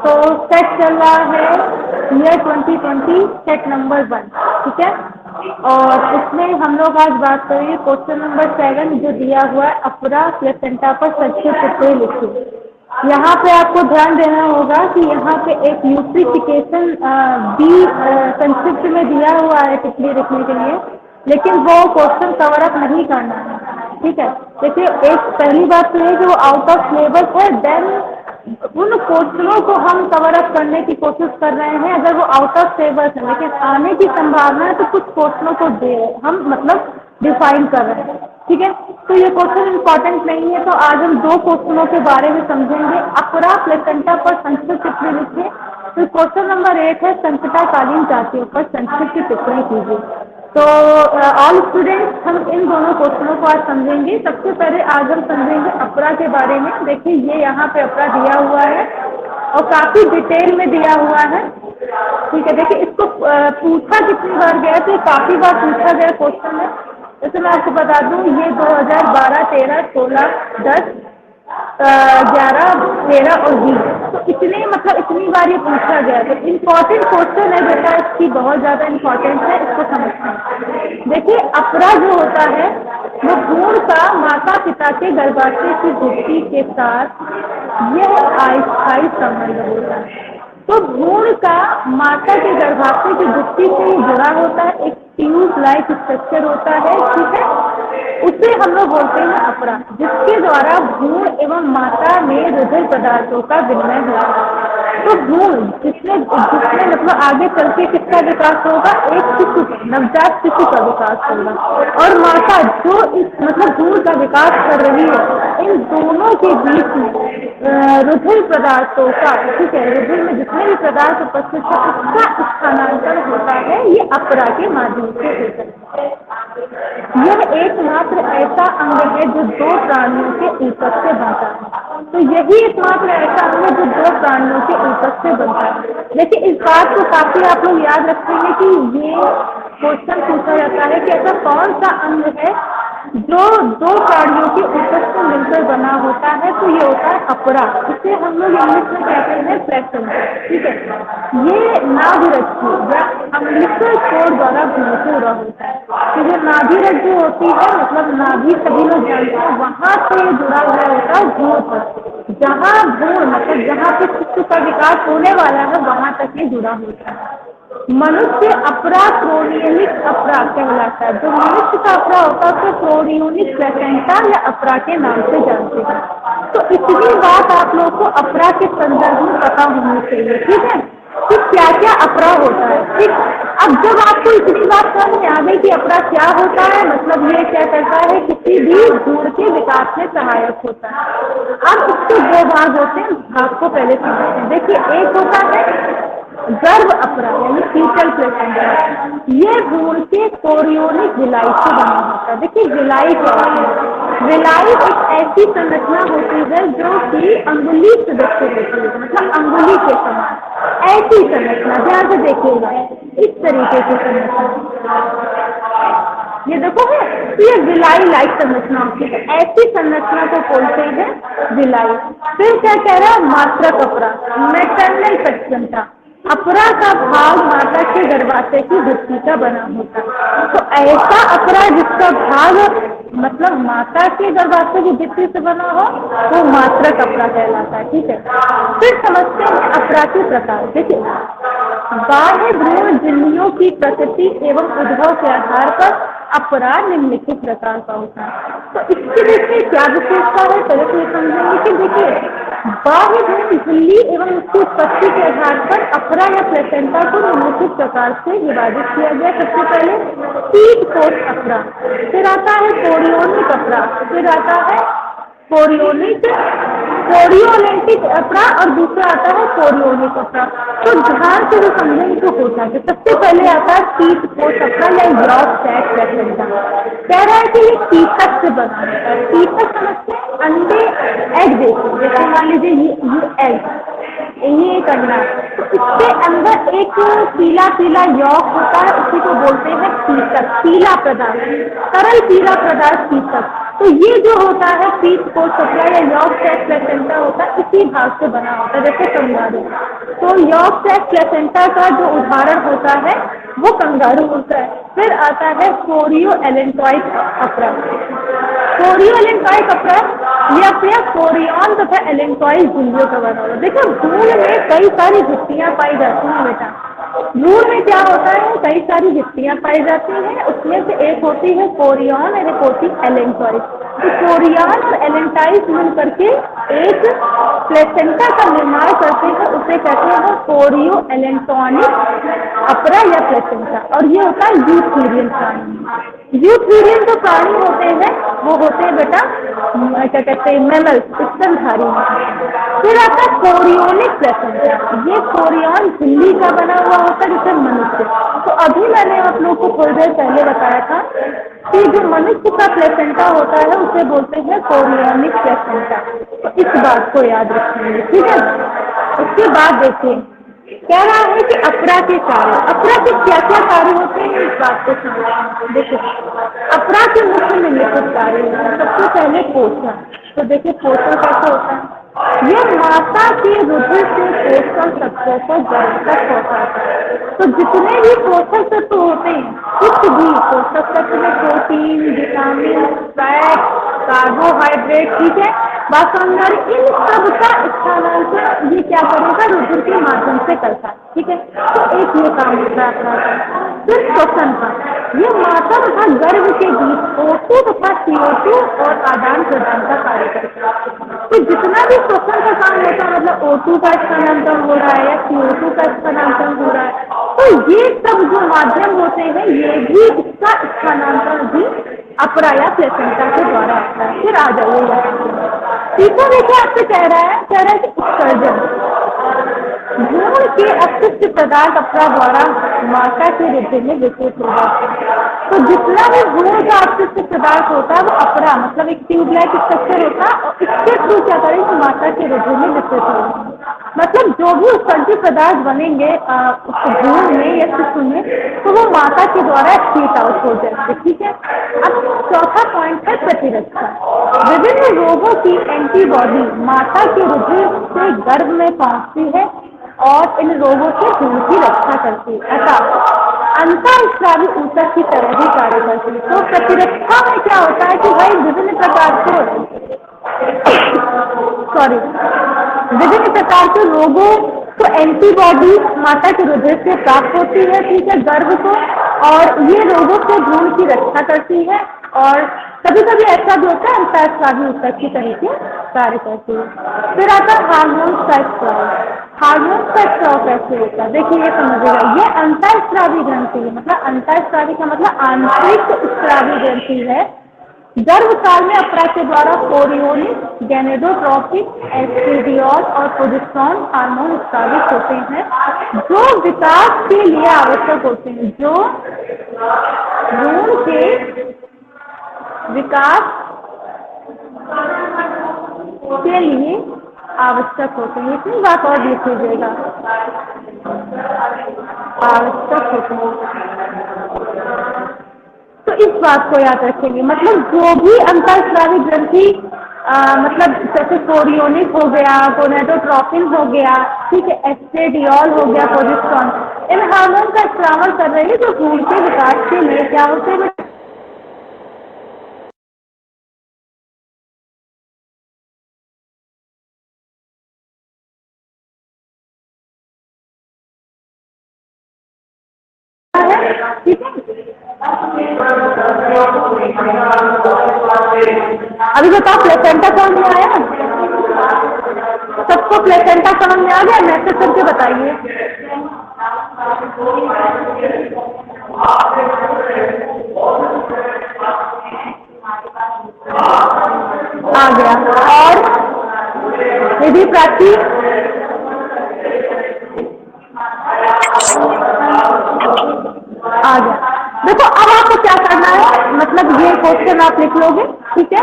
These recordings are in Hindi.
तो सेट चल रहा है ईयर 2020 सेट नंबर 1, ठीक है। और इसमें हम लोग आज बात करेंगे क्वेश्चन नंबर 7 जो दिया हुआ है, अपरा प्लेसेंटा पर संक्षिप्त टिप्पणी लिखिए। यहाँ पे आपको ध्यान देना होगा कि यहाँ पे एक यूट्रिफिकेशन बी संक्षिप्त में दिया हुआ है टिप्पणी लिखने के लिए, लेकिन वो क्वेश्चन कवर अप नहीं करना है, ठीक है। देखिए, एक पहली बात तो है कि वो आउट ऑफ सिलेबस है, देन उन क्वेश्चनों को हम कवर अप करने की कोशिश कर रहे हैं। अगर वो आउट ऑफ सिलेबस है लेकिन आने की संभावना है तो कुछ क्वेश्चनों को हम मतलब डिफाइन कर रहे हैं, ठीक है। तो ये क्वेश्चन इम्पॉर्टेंट नहीं है, तो आज हम 2 क्वेश्चनों के बारे में समझेंगे। अपरा प्लेसेंटा पर संक्षिप्त टिप्पणी लिखिए। तो क्वेश्चन नंबर 1 है, संकटाकालीन जातियों पर संक्षिप्त टिप्पणी कीजिए। तो ऑल स्टूडेंट्स, हम इन दोनों क्वेश्चनों को आज समझेंगे। सबसे पहले आज हम समझेंगे अपरा के बारे में। देखिए, ये यहाँ पे अपरा दिया हुआ है और काफी डिटेल में दिया हुआ है, ठीक है। देखिए, इसको पूछा कितनी बार गया, तो ये काफी बार पूछा गया क्वेश्चन है। जैसे मैं आपको बता दूं, ये 2012, 13, 16, 10, 11, 13 और 20, तो इतनी बार ये पूछा गया। तो इम्पोर्टेंट क्वेश्चन है बेटा, इसकी बहुत ज्यादा इम्पोर्टेंस है, इसको समझना। देखिए, अपरा जो होता है वो भ्रूण का माता पिता के गर्भाशय की गुत्थी के साथ यह अस्थायी संबंध होता है। तो भ्रूण का माता के गर्भाशय की गुत्थी से जुड़ा होता है, एक ट्यूब लाइक स्ट्रक्चर होता है, ठीक है। उसे हम लोग बोलते हैं अपरा, जिसके द्वारा भ्रूण एवं माता में रुधिर पदार्थों का विनिमय होता है। तो भ्रूण जिसमें मतलब आगे चल के किसका विकास होगा, एक शिशु, नवजात शिशु का विकास होगा, और माता जो इस भ्रूण का विकास कर रही है, इन दोनों के बीच में रुधिर पदार्थों का, ठीक है, रुधिर में जितने भी पदार्थ उपस्थित है उसका स्थानांतरण होता है, ये अपरा के माध्यम से होता है। यह एकमात्र ऐसा अंग है जो 2 प्राणियों के ऊतक से बनता है। तो यही एकमात्र ऐसा अंग है जो 2 प्राणियों के ऊतक से बनता है। देखिए, इस बात को काफी आप लोग याद रखेंगे कि ये क्वेश्चन पूछा जाता है कि ऐसा कौन सा अंग है जो 2 प्राणियों के ऊतक से मिलकर बना होता है, तो ये होता है अपरा। इसे हम लोग इंग्लिश में कहते हैं प्लेसेंटा, ठीक है। ये नाभिरज्जु या अम्बिलिकल कोर्ड द्वारा भ्रूण से जुड़ा होता है। तो जो नाभिरज्जु होती है, मतलब नाभि सभी लोग जानते हैं, वहां से जुड़ा हुआ होता है भ्रूण तक। जहाँ भ्रूण मतलब जहाँ पे शिशु का विकास होने वाला है, वहां तक ये जुड़ा होता है। मनुष्य अपरा प्रोनियोनिक अपरा कहलाता है। जो मनुष्य का अपरा होता है तो प्रोनियोनिक प्लेसेंटा या अपरा के नाम से जानते हैं। तो इतनी बात आप लोग को अपरा के संदर्भ में पता होनी चाहिए, ठीक है, कि क्या क्या अपरा होता है, ठीक। अब जब आपको इतनी बात समझ में आ गई कि अपरा क्या होता है, मतलब ये क्या करता है, किसी भी भ्रूण के विकास में सहायक होता है। अब इसके 2 भाग होते हैं, भाग को पहले समझते हैं। देखिए, एक होता है गर्भ अपरा यानी फीटल प्लेसेंटा। ये भ्रूण के कोरियोनिक विलाई से बना होता है। देखिए, विलाई क्या होती है? विलाई एक ऐसी संरचना होती है जो कि अंगुली सदस्य होती है, मतलब अंगुली के समान ऐसी संरचना। ध्यान से देखिएगा, इस तरीके की संरचना, ये देखो है, तो ये विलाई लाइक संरचना होती है। ऐसी संरचना को बोलते हैं विलाई। फिर क्या कह रहा है, मात्रक अपरा, मैटरनल प्लेसेंटा। अपरा का भाग माता के गर्भाशय की गुत्थी का बना होता है। तो ऐसा अपरा जिसका भाग मतलब माता के गर्भाशय की गुत्थी से बना हो, वो मात्रक अपरा कहलाता है, ठीक है। फिर समझते हैं अपरा के प्रकार। देखिए, बाह्य भ्रूण झिल्लियों की प्रकृति एवं उद्भव के आधार पर अपरा निम्नलिखित प्रकार का होता है। तो इसके देखिए क्या विशेषता है, पहले तो ये समझेंगे कि देखिए, बाह्य भ्रूण झिल्ली एवं उसकी उत्पत्ति के आधार पर अपरा या प्लेसेंटा को निम्नलिखित प्रकार से विभाजित किया गया। सबसे पहले पीठ कोष अपरा, फिर आता है कोरियोनिक अपरा, फिर आता है कोरियोलिंटिक अपरा और दूसरा आता है कोरियोनिक अपरा। तो ध्यान से जो समझेंगे तो होता है, सबसे पहले आता है पीठ कोष अपरा या यॉर्क सैक प्लेसेंटा। कह रहा है कि ये कीटक से बना होता है। कीटक समझते हैं, अंडे, एग देखो, जैसे मान लीजिए ये एग, ये एक अंडा, तो इसके अंदर एक पीला पीला यॉर्क होता है, उसी को बोलते हैं कीटक। पीला पदार्थ, तरल पीला पदार्थ कीटक। तो ये जो होता है पीच कोट कपड़ा या यॉर्क सैक प्लेसेंटा होता है, इसी भाग से बना होता है, जैसे कंगारू। तो यॉर्क सैक प्लेसेंटा का जो उदाहरण होता है वो कंगारू होता है। फिर आता है कोरियो एलेंटॉइड कपड़ा। कोरियो एलेंटॉइड कपड़ा ये अपने कोरियन तथा एलेंटॉइड झुंडियों का बना हुआ। देखो भ्रूण में कई सारी भित्तियां पाई जाती हैं बेटा। भ्रूण में क्या होता है, कई सारी भित्तियां पाई जाती हैं, उसमें से एक होती है कोरियन और एक होती है एलेंटॉइड। तो कोरियन और एलेंटॉइड मिल करके एक प्लेसेंटा का निर्माण करते हैं, उसे कहते हैं कोरियो एलेंटॉनिक अपरा या प्लेसेंटा। और ये होता है यूथेरियन प्राणी। यूथेरियन जो प्राणी होते हैं वो होते हैं बेटा क्या कहते हैं, मैमल्स, स्तनधारी। फिर आता है कोरियोनिक प्लेसेंटा। ये कोरियन झिल्ली का बना हुआ होता है जैसे मनुष्य। तो अभी मैंने आप लोग को थोड़ी देर पहले बताया था कि जो मनुष्य का प्लेसेंटा होता है उसे बोलते हैं कोरियोनिक प्लेसेंटा। तो इस बात को याद रखेंगे, ठीक है। उसके बाद देखिए कह रहा है कि अपरा के कार्य, अपरा के क्या क्या कार्य होते हैं इस बात को समझें। देखिए अपरा के मुख्य निम्नलिखित कार्य होते हैं। सबसे पहले पोषण। तो देखिए पोषण कैसे होता है, यह माता के रुधिर से पोषण तत्वों को गर्भ तक पहुंचाता है। तो जितने भी पोषक तत्व होते हैं, कुछ भी पोषक तत्व में प्रोटीन, विटामिन, फैट, कार्बोहाइड्रेट, ठीक है, बासमंदर, इन सब का स्थानांतरण ये क्या करेगा, रुधिर के माध्यम से करता है, ठीक है। तो एक ये काम होता है अपना का। फिर श्वसन का, ये माता तथा गर्भ के बीच O2 तथा CO2 और आदान प्रदान का कार्य करता है। तो जितना भी श्वसन का काम होता है, मतलब O2 का स्थानांतरण हो रहा है या CO2 का स्थानांतरण हो रहा है, तो ये सब जो माध्यम होते हैं ये भी इसका स्थानांतरण भी अपरा या प्लेसेंटा के द्वारा आता है। फिर आ जाइए यहाँ तीसरा देखिए आपसे कह रहा है कि उत्सर्जन। भ्रूण के अपशिष्ट पदार्थ अपरा द्वारा माता के रुधिर में विकसित हो जाते हैं। तो जितना भी भ्रूण का अपशिष्ट पदार्थ होता है वो अपरा मतलब एक ट्यूबलाइट स्ट्रक्चर होता है और इसके थ्रू क्या करेंगे, माता के रुधिर में विकसित होंगे। मतलब जो भी उत्सर्जित पदार्थ बनेंगे उस भ्रूण में या शिशु में, तो वो माता के द्वारा एक्सक्रीट आउट हो जाएंगे, ठीक है। अब चौथा पॉइंट है प्रतिरक्षा। विभिन्न रोगों की एंटीबॉडी माता के रुधिर से गर्भ में पहुंचती है और इन रोगों से भ्रूण की रक्षा करती है, अर्थात अंतःस्रावी ऊतक की तरह ही कार्य करती है। तो प्रतिरक्षा में क्या होता है कि भाई विभिन्न प्रकार के रोगों को एंटीबॉडी माता के रुधिर से प्राप्त होती है, ठीक है, गर्भ को, और ये रोगों से भ्रूण की रक्षा करती है। और कभी कभी ऐसा भी होता है अंतःस्रावी ऊतक की तरह से कार्य करती है। फिर आता है हार्मोन का स्राव। हार्मोन का स्राव कैसे होता है, देखिए ये समझिएगा, ये अंतःस्रावी ग्रंथि है, मतलब अंतःस्रावी का मतलब आंतरिक स्रावी ग्रंथि है। गर्भकाल में अपरा के द्वारा कोरियोनिक, गैनेडोट्रोपिक, एस्ट्रेडियोल और प्रोजेस्टेरोन हार्मोन स्रावित होते हैं जो विकास के लिए आवश्यक होते हैं, जो भ्रूण के विकास के लिए आवश्यक होते हैं। इतनी बात और लिख लीजिएगा, आवश्यक होते हैं। तो इस बात को याद रखेंगे, मतलब जो भी अंतःस्रावी ग्रंथि मतलब जैसे कोरियोनिक हो गया, गोनेडोट्रोपिन हो गया, ठीक है, एस्ट्रेडियोल हो गया, प्रोजेस्टेरोन, इन हार्मोन का स्राव कर रहे हैं जो भ्रूण के विकास के लिए क्या होते हैं, ठीक है। अभी बताओ प्लेसेंटा समझ में आया, सबको प्लेसेंटा समझ में आ गया, मैसेज करके बताइए। आ गया। और विधि प्राची आ गया। देखो अब आपको क्या करना है, मतलब ये क्वेश्चन आप लिख लोगे, ठीक है।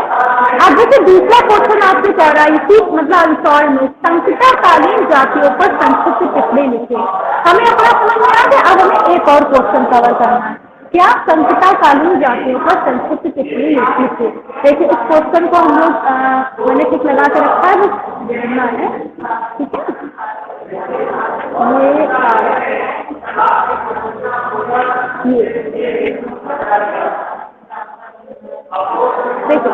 अब देखिए दूसरा क्वेश्चन आपसे कह रहा है इसी मतलब अंतौर में संकटकालीन जातियों पर संक्षिप्त टिप्पणी लिखे। हमें अपना समझ में आ गया, अब हमें एक और क्वेश्चन कवर करना है। क्या संकटाकालीन जातियों पर संक्षिप्त टिप्पणी लिखी थी। देखिए इस क्वेश्चन को हम लोग मैंने टिक लगा के रखा है, वो देखना है, ठीक है। ये देखो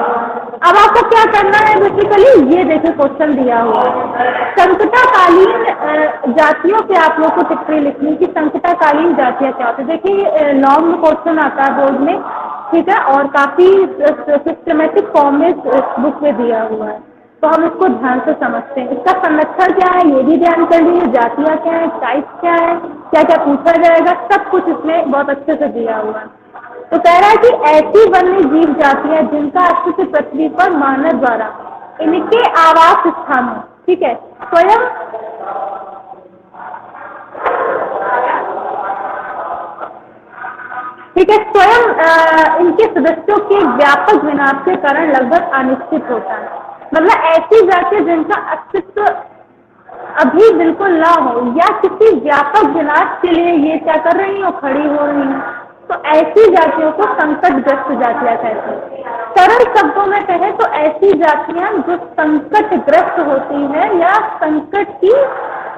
अब आपको क्या करना है बेसिकली, ये देखो क्वेश्चन दिया हुआ है संकटाकालीन जातियों पे आप लोग को टिप्पणी लिखनी कि संकटाकालीन जातियां क्या होती है। देखिए लॉन्ग क्वेश्चन आता है बोर्ड में, ठीक है, और काफी सिस्टमेटिक फॉर्म में इस बुक में दिया हुआ है, तो हम इसको ध्यान से समझते हैं। इसका संरक्षण क्या है ये भी ध्यान कर लीजिए, जातियां क्या है, टाइप क्या है, क्या क्या पूछा जाएगा, सब कुछ इसमें बहुत अच्छे से दिया हुआ है। तो कह रहा है कि ऐसी वन्य जीव जातियां जिनका अस्तित्व पृथ्वी पर मानव द्वारा इनके आवास स्थानों, ठीक है, स्वयं स्वयं इनके सदस्यों के व्यापक विनाश के कारण लगभग अनिश्चित होता है। मतलब ऐसी जातियां जिनका अस्तित्व अभी बिल्कुल ना हो या किसी व्यापक विनाश के लिए ये क्या कर रही हो, खड़ी हो रही है, तो ऐसी जातियों को संकटग्रस्त जातियां कहते हैं। सरल शब्दों में कहें तो ऐसी जातियां जो संकटग्रस्त होती हैं या संकट की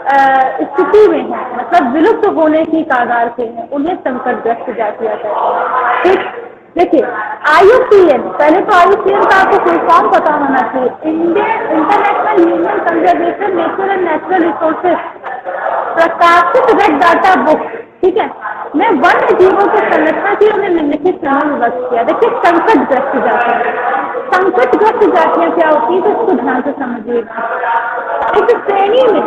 स्थिति में है, मतलब विलुप्त होने की कगार पे है, उन्हें संकटग्रस्त जातियां कहते हैं। ठीक, देखिए IUCN, पहले तो IUCN का आपको फुल फॉर्म पता होना चाहिए, Indian international union conservation nature and natural resources, प्रकाशित रेड डाटा बुक, ठीक है, मैं वन्य जीवों के संरक्षण की उन्हें निम्नलिखित क्रम में विभक्त किया। देखिए संकटग्रस्त जातियां, संकटग्रस्त जातियां क्या होती है तो इसको ध्यान से समझिएगा। इस श्रेणी में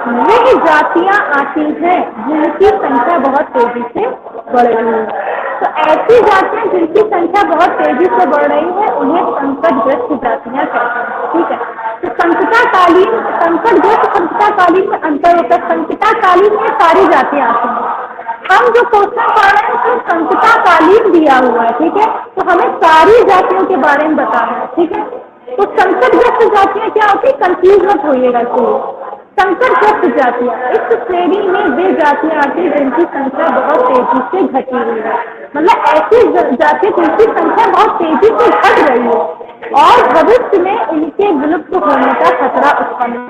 वह जातियां आती हैं जिनकी संख्या बहुत तेजी से बढ़ रही है। तो ऐसी जातियां जिनकी संख्या बहुत तेजी से बढ़ रही है उन्हें संकटग्रस्त जातियां कहते हैं, ठीक है। तो संकटाकालीन, संकटग्रस्त संकटाकालीन में अंतर होता है। संकटाकालीन में सारी जातियां आती हैं, हम जो क्वेश्चन पढ़ रहे हैं तो संकटाकालीन दिया हुआ है, ठीक है, तो हमें सारी जातियों के बारे में बताना है, ठीक है। तो संकटग्रस्त जातियां क्या होती है, कंफ्यूज मत होइएगा। संकटग्रस्त जातियां, इस श्रेणी में वे जातियां आती हैं जिनकी संख्या बहुत तेजी से घटी हुई है, मतलब ऐसी जातियां जिनकी संख्या बहुत तेजी से घट रही है और भविष्य में इनके विलुप्त होने का खतरा उत्पन्न